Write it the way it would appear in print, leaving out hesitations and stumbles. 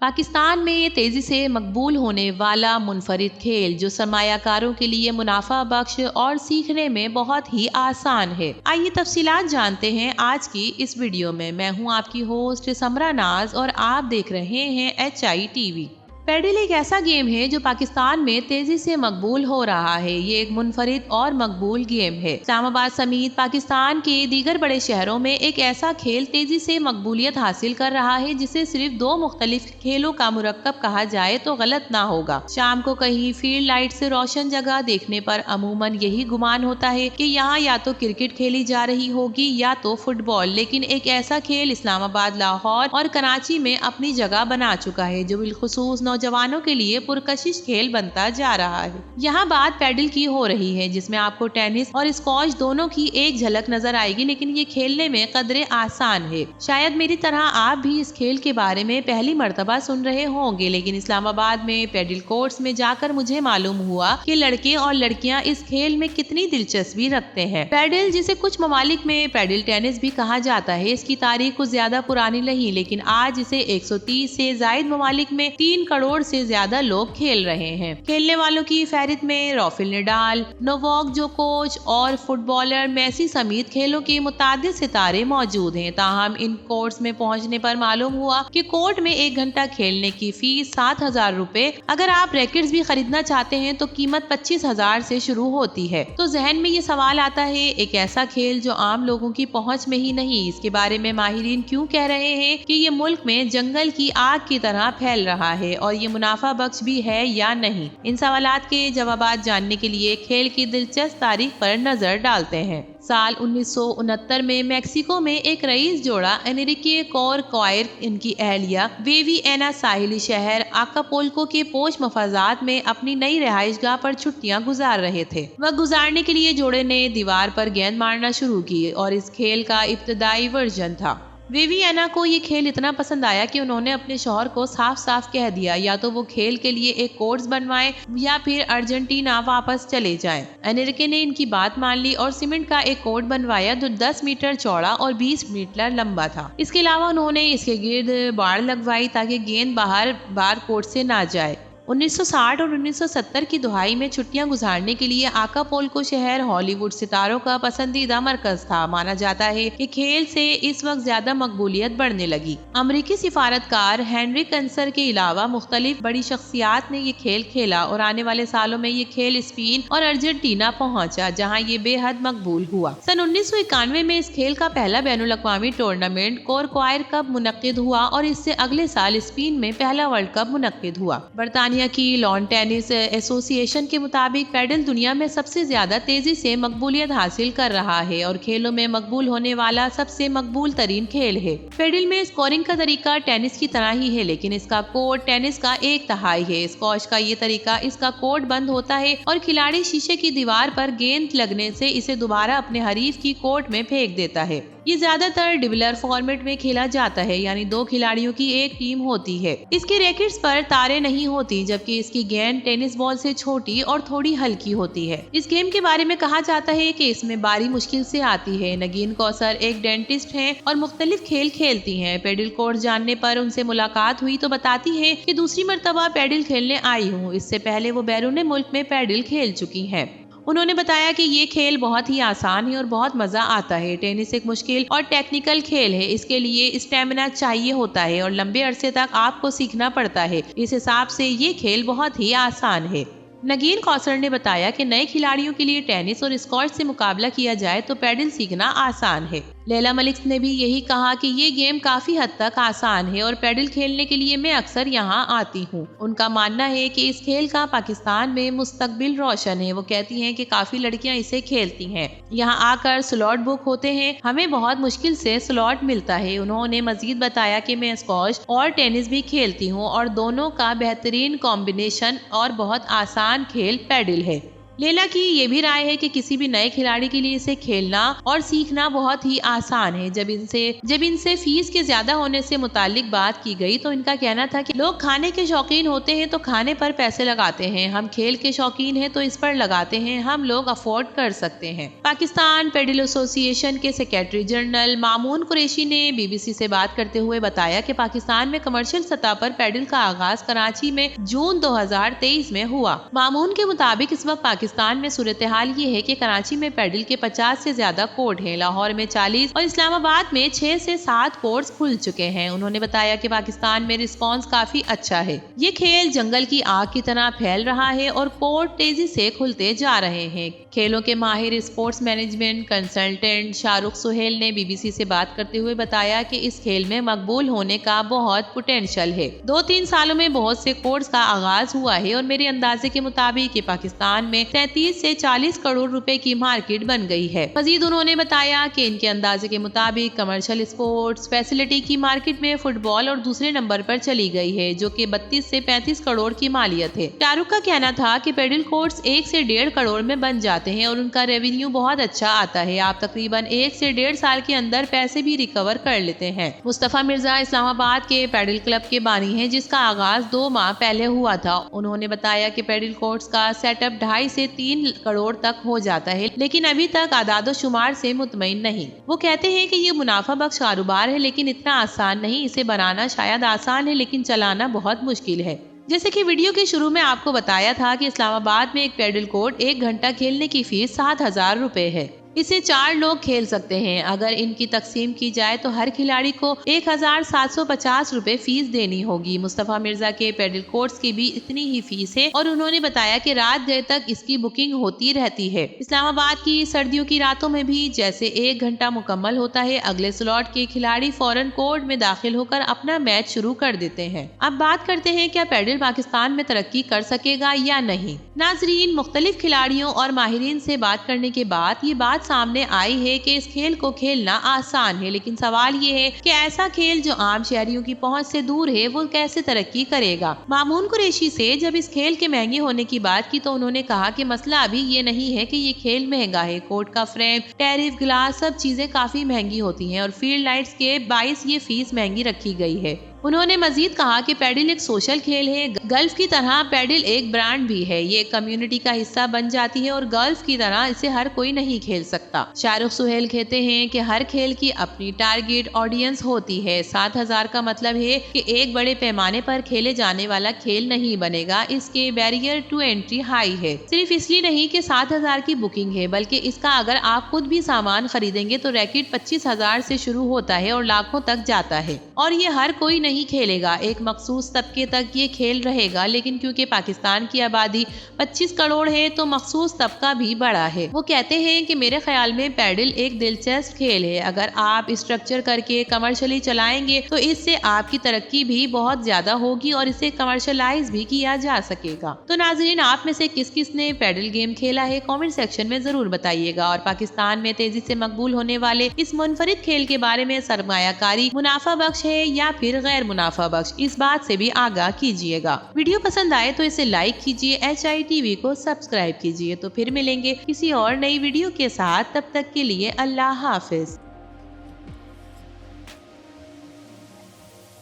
पाकिस्तान में तेजी से मकबूल होने वाला मुनफरिद खेल जो सरमायाकारों के लिए मुनाफा बख्श और सीखने में बहुत ही आसान है। आइए तफसीलात जानते हैं आज की इस वीडियो में। मैं हूं आपकी होस्ट समरा नाज और आप देख रहे हैं HITV। पैडल एक ऐसा गेम है जो पाकिस्तान में तेजी से मकबूल हो रहा है। ये एक मुनफरिद और मकबूल गेम है। इस्लामाबाद समेत पाकिस्तान के दीगर बड़े शहरों में एक ऐसा खेल तेजी से मकबूलियत हासिल कर रहा है जिसे सिर्फ दो मुख्तलिफ खेलों का मुरक्कब कहा जाए तो गलत ना होगा। शाम को कहीं फील्ड लाइट से रोशन जगह देखने पर अमूमन यही गुमान होता है कि यहाँ या तो क्रिकेट खेली जा रही होगी या तो फुटबॉल, लेकिन एक ऐसा खेल इस्लामाबाद, लाहौर और कराची में अपनी जगह बना चुका है जो बिलखुसूस नौजवानों के लिए पुरकशिश खेल बनता जा रहा है। यहाँ बात पैडल की हो रही है जिसमें आपको टेनिस और स्क्वॉश दोनों की एक झलक नजर आएगी, लेकिन ये खेलने में कदरे आसान है। शायद मेरी तरह आप भी इस खेल के बारे में पहली मर्तबा सुन रहे होंगे, लेकिन इस्लामाबाद में पैडल कोर्ट्स में जाकर मुझे मालूम हुआ कि लड़के और लड़कियां इस खेल में कितनी दिलचस्पी रखते हैं। पैडल, जिसे कुछ ममालिक में पैडल टेनिस भी कहा जाता है, इसकी तारीख कुछ ज्यादा पुरानी नहीं, लेकिन आज इसे 130 से जायद ममालिक में 3 करोड़ से ज्यादा लोग खेल रहे हैं। खेलने वालों की फहरिस्त में राफेल नडाल, नोवाक जोकोविच और फुटबॉलर मेसी समेत खेलों के मुतादिद सितारे मौजूद हैं। ताहम इन कोर्ट्स में पहुंचने पर मालूम हुआ कि कोर्ट में 1 घंटा खेलने की फीस 7,000 रुपए। अगर आप रैकेट्स भी खरीदना चाहते हैं तो कीमत 25,000 से शुरू होती है। तो जहन में ये सवाल आता है, एक ऐसा खेल जो आम लोगों की पहुंच में ही नहीं, इसके बारे में माहिरीन क्यों कह रहे हैं कि ये मुल्क में जंगल की आग की तरह फैल रहा है और ये मुनाफा बख्श भी है या नहीं? इन सवालात के जवाबात जानने के लिए खेल की दिलचस्प तारीख पर नजर डालते हैं। साल 1969 में मेक्सिको में एक रईस जोड़ा एनरिके कोरक्वायर, इनकी अहलिया वेवी एना साहिली शहर आकापुल्को के पोश मफाजात में अपनी नई रिहाइशगाह पर छुट्टियां गुजार रहे थे। वह गुजारने के लिए जोड़े ने दीवार पर गेंद मारना शुरू की और इस खेल का इब्तदाई वर्जन था। वेवी एना को ये खेल इतना पसंद आया कि उन्होंने अपने शौहर को साफ साफ कह दिया या तो वो खेल के लिए एक कोर्स बनवाएं या फिर अर्जेंटीना वापस चले जाएं। एनरिके ने इनकी बात मान ली और सीमेंट का एक कोर्ट बनवाया जो 10 मीटर चौड़ा और 20 मीटर लंबा था। इसके अलावा उन्होंने इसके गिर्द बाड़ लगवाई ताकि गेंद बार कोर्ट से ना जाए। 1960 और 1970 की दुहाई में छुट्टियां गुजारने के लिए आकापुल्को शहर हॉलीवुड सितारों का पसंदीदा मरकज था। माना जाता है कि खेल से इस वक्त ज्यादा मकबूलियत बढ़ने लगी। अमरीकी सिफारतकार हेनरी कंसर के अलावा मुख्तलिफ बड़ी शख्सियात ने ये खेल खेला और आने वाले सालों में ये खेल स्पेन और अर्जेंटीना पहुंचा, जहां ये बेहद मकबूल हुआ। सन 1991 में इस खेल का पहला बैनुल अक़वामी टूर्नामेंट कोरक्वायर कप मुनक्किद हुआ और इससे अगले साल स्पेन में पहला वर्ल्ड कप मुनक्किद हुआ। बरतानिया की लॉन टेनिस एसोसिएशन के मुताबिक पैडल दुनिया में सबसे ज्यादा तेजी से मकबूलियत हासिल कर रहा है और खेलों में मकबूल होने वाला सबसे मकबूल तरीन खेल है। पैडल में स्कोरिंग का तरीका टेनिस की तरह ही है, लेकिन इसका कोर्ट टेनिस का 1/3 है। स्क्वॉश का ये तरीका, इसका कोर्ट बंद होता है और खिलाड़ी शीशे की दीवार पर गेंद लगने से इसे दोबारा अपने हरीफ की कोर्ट में फेंक देता है। ये ज्यादातर डिबलर फॉर्मेट में खेला जाता है, यानी 2 खिलाड़ियों की एक टीम होती है। इसके रैकेट्स पर तारें नहीं होती, जबकि इसकी गेंद टेनिस बॉल से छोटी और थोड़ी हल्की होती है। इस गेम के बारे में कहा जाता है कि इसमें बारी मुश्किल से आती है। नगीन कौसर एक डेंटिस्ट हैं और मुख्तलिफ खेल खेलती हैं। पैडल कोर्ट जानने पर उनसे मुलाकात हुई तो बताती है कि दूसरी मर्तबा पैडल खेलने आई हूँ। इससे पहले वो बैरून मुल्क में पैडल खेल चुकी हैं। उन्होंने बताया कि ये खेल बहुत ही आसान है और बहुत मजा आता है। टेनिस एक मुश्किल और टेक्निकल खेल है, इसके लिए स्टेमिना चाहिए होता है और लंबे अरसे तक आपको सीखना पड़ता है। इस हिसाब से ये खेल बहुत ही आसान है। नगीन कौसर ने बताया कि नए खिलाड़ियों के लिए टेनिस और स्क्वॉश से मुकाबला किया जाए तो पैडल सीखना आसान है। लैला मलिक ने भी यही कहा कि ये गेम काफी हद तक आसान है और पैडल खेलने के लिए मैं अक्सर यहाँ आती हूँ। उनका मानना है कि इस खेल का पाकिस्तान में मुस्तकबिल रोशन है। वो कहती हैं कि काफी लड़कियाँ इसे खेलती हैं। यहाँ आकर स्लॉट बुक होते हैं, हमें बहुत मुश्किल से स्लॉट मिलता है। उन्होंने मजीद बताया कि मैं स्क्वॉश और टेनिस भी खेलती हूँ और दोनों का बेहतरीन कॉम्बिनेशन और बहुत आसान खेल पैडल है। लेला की ये भी राय है कि किसी भी नए खिलाड़ी के लिए इसे खेलना और सीखना बहुत ही आसान है। जब इनसे फीस के ज्यादा होने से मुतालिक बात की गई तो इनका कहना था कि लोग खाने के शौकीन होते हैं तो खाने पर पैसे लगाते हैं, हम खेल के शौकीन हैं तो इस पर लगाते हैं, हम लोग अफोर्ड कर सकते हैं। पाकिस्तान पेडल एसोसिएशन के सेक्रेटरी जनरल मामून कुरैशी ने BBC से बात करते हुए बताया कि पाकिस्तान में कमर्शियल सतह पर पेडल का आगाज कराची में जून 2023 में हुआ। मामून के मुताबिक इस वक्त पाकिस्तान में सूरत हाल ये है कि कराची में पेडल के 50 से ज्यादा कोर्ट हैं, लाहौर में 40 और इस्लामाबाद में 6 से 7 कोर्ट्स खुल चुके हैं। उन्होंने बताया कि पाकिस्तान में रिस्पांस काफी अच्छा है। ये खेल जंगल की आग की तरह फैल रहा है और कोर्ट तेजी से खुलते जा रहे हैं। खेलों के माहिर sports management consultant Shahrukh Suhel ने BBC से बात करते हुए बताया कि इस खेल में मकबूल होने का बहुत पोटेंशियल है। 2-3 सालों में बहुत से कोर्स का आगाज हुआ है और मेरे अंदाजे के मुताबिक ये पाकिस्तान में 33 से 40 करोड़ रुपए की मार्केट बन गई है। मजीद उन्होंने बताया कि इनके अंदाजे के मुताबिक कमर्शियल स्पोर्ट्स फैसिलिटी की मार्केट में फुटबॉल और दूसरे नंबर पर चली गई है, जो कि 32 से 35 करोड़ की मालियत है। शाहरुख का कहना था कि पेडल कोर्ट्स 1 से 1.5 करोड़ में बन जाते हैं और उनका रेवेन्यू बहुत अच्छा आता है। आप तकरीबन 1 से 1.5 साल के अंदर पैसे भी रिकवर कर लेते हैं। मुस्तफा मिर्जा इस्लामाबाद के पेडल क्लब के बानी हैं, जिसका आगाज 2 माह पहले हुआ था। उन्होंने बताया कि पेडल कोर्ट्स का सेटअप 2.5 से 3 करोड़ तक हो जाता है, लेकिन अभी तक आदादो शुमार से मुतमईन नहीं। वो कहते हैं कि ये मुनाफा बख्श कारोबार है, लेकिन इतना आसान नहीं। इसे बनाना शायद आसान है, लेकिन चलाना बहुत मुश्किल है। जैसे कि वीडियो के शुरू में आपको बताया था कि इस्लामाबाद में एक पेडल कोर्ट 1 घंटा खेलने की फीस 7,000 रुपए है। इसे 4 लोग खेल सकते हैं। अगर इनकी तकसीम की जाए तो हर खिलाड़ी को 1,750 रुपए फीस देनी होगी। मुस्तफा मिर्जा के पेडल कोर्ट्स की भी इतनी ही फीस है और उन्होंने बताया कि रात देर तक इसकी बुकिंग होती रहती है। इस्लामाबाद की सर्दियों की रातों में भी जैसे 1 घंटा मुकम्मल होता है, अगले स्लॉट के खिलाड़ी फौरन कोर्ट में दाखिल होकर अपना मैच शुरू कर देते हैं। अब बात करते हैं क्या पेडल पाकिस्तान में तरक्की कर सकेगा या नहीं। नाजरीन, मुख्तलिफ खिलाड़ियों और माहिरीन से बात करने के बाद ये बात सामने आई है कि इस खेल को खेलना आसान है, लेकिन सवाल ये है कि ऐसा खेल जो आम शहरियों की पहुंच से दूर है वो कैसे तरक्की करेगा। मामून कुरैशी से जब इस खेल के महंगे होने की बात की तो उन्होंने कहा कि मसला अभी ये नहीं है कि ये खेल महंगा है। कोर्ट का फ्रेम, टैरिफ, ग्लास, सब चीजें काफी महंगी होती हैं और फील्ड लाइट्स के बाइस ये फीस महंगी रखी गई है। उन्होंने मजीद कहा कि पेडल एक सोशल खेल है। गल्फ की तरह पेडल एक ब्रांड भी है। ये कम्युनिटी का हिस्सा बन जाती है और गल्फ की तरह इसे हर कोई नहीं खेल सकता। शाहरुख सुहेल कहते हैं कि हर खेल की अपनी टारगेट ऑडियंस होती है। 7,000 का मतलब है कि एक बड़े पैमाने पर खेले जाने वाला खेल नहीं बनेगा। इसके बैरियर टू एंट्री हाई है। सिर्फ इसलिए नहीं कि 7,000 की बुकिंग है, बल्कि इसका अगर आप खुद भी सामान खरीदेंगे तो रैकेट 25,000 से शुरू होता है और लाखों तक जाता है और ये हर कोई नहीं खेलेगा। एक मखसूस तबके तक ये खेल रहेगा, लेकिन क्योंकि पाकिस्तान की आबादी 25 करोड़ है तो मखसूस तबका भी बड़ा है। वो कहते हैं कि मेरे ख्याल में पेडल एक दिलचस्प खेल है। अगर आप स्ट्रक्चर करके कमर्शियली चलाएंगे तो इससे आपकी तरक्की भी बहुत ज्यादा होगी और इसे कमर्शलाइज भी किया जा सकेगा। तो नाजरीन, आप में से किस किस ने पेडल गेम खेला है कमेंट सेक्शन में जरूर बताइएगा और पाकिस्तान में तेजी से मकबूल होने वाले इस मुनफरिद खेल के बारे में सरमायाकारी मुनाफा बख्श है या फिर गैर मुनाफा बख्श, इस बात से भी आगाह कीजिएगा। वीडियो पसंद आए तो इसे लाइक कीजिए, HITV को सब्सक्राइब कीजिए। तो फिर मिलेंगे किसी और नई वीडियो के साथ, तब तक के लिए अल्लाह हाफिज।